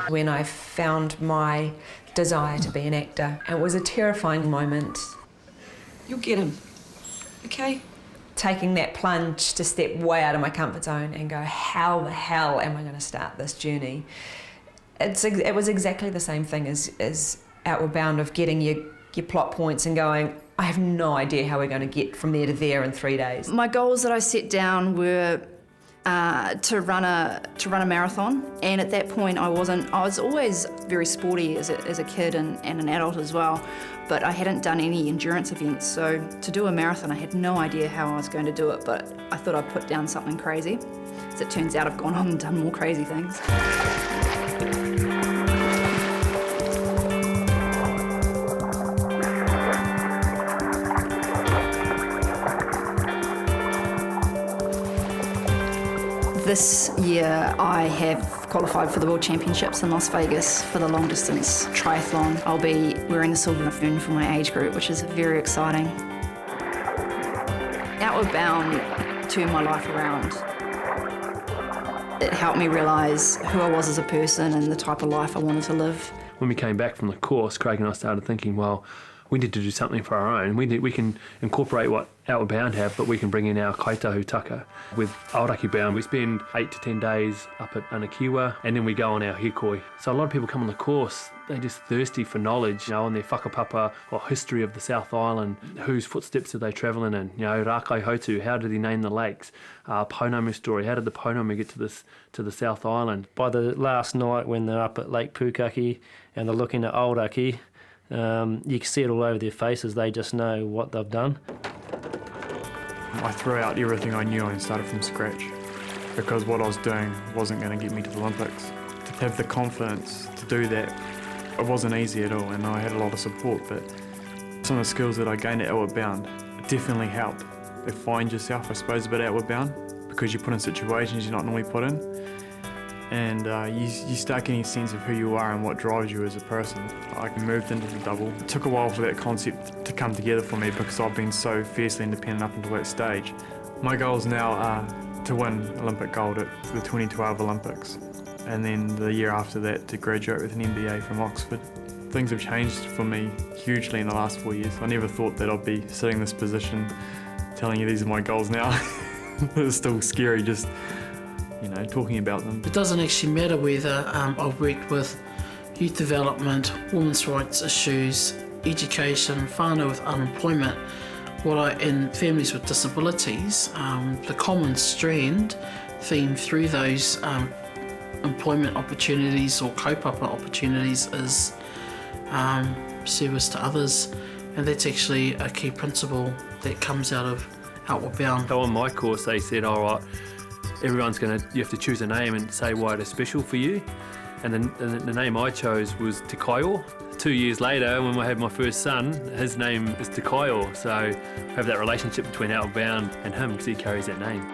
When I found my desire to be an actor, it was a terrifying moment. You'll get him, okay? Taking that plunge to step way out of my comfort zone and go, how the hell am I going to start this journey? It was exactly the same thing as Outward Bound, of getting your plot points and going, I have no idea how we're going to get from there to there in 3 days. My goals that I set down were to run a marathon, and at that point I was always very sporty as a kid and an adult as well, but I hadn't done any endurance events, so to do a marathon I had no idea how I was going to do it, but I thought I'd put down something crazy. As it turns out, I've gone on and done more crazy things. This year I have qualified for the World Championships in Las Vegas for the long distance triathlon. I'll be wearing the silver fern for my age group, which is very exciting. Outward Bound turned my life around. It helped me realise who I was as a person and the type of life I wanted to live. When we came back from the course, Craig and I started thinking, well, we need to do something for our own. We can incorporate what Outward Bound have, but we can bring in our kaitahutaka. With Aoraki Bound, we spend 8 to 10 days up at Anakiwa, and then we go on our hikoi. So a lot of people come on the course, they're just thirsty for knowledge, on their whakapapa or history of the South Island. Whose footsteps are they travelling in? Rakai Hotu, how did he name the lakes? Pounamu story, how did the Pounamu get to the South Island? By the last night when they're up at Lake Pukaki and they're looking at Aoraki, you can see it all over their faces. They just know what they've done. I threw out everything I knew and started from scratch, because what I was doing wasn't going to get me to the Olympics. To have the confidence to do that, it wasn't easy at all, and I had a lot of support, but some of the skills that I gained at Outward Bound definitely help. They find yourself, I suppose, a bit Outward Bound, because you're put in situations you're not normally put in. And you start getting a sense of who you are and what drives you as a person. I moved into the double. It took a while for that concept to come together for me, because I've been so fiercely independent up until that stage. My goals now are to win Olympic gold at the 2012 Olympics, and then the year after that to graduate with an MBA from Oxford. Things have changed for me hugely in the last 4 years. I never thought that I'd be sitting in this position telling you these are my goals now. It's still scary just talking about them. It doesn't actually matter whether I've worked with youth development, women's rights issues, education, whānau with unemployment, in families with disabilities. The common theme through those employment opportunities or kaupapa opportunities is service to others, and that's actually a key principle that comes out of Outward Bound. So on my course they said, all right, you have to choose a name and say why it is special for you. And the name I chose was Te Kaiō. 2 years later, when I had my first son, his name is Te Kaiō. So I have that relationship between Outward Bound and him because he carries that name.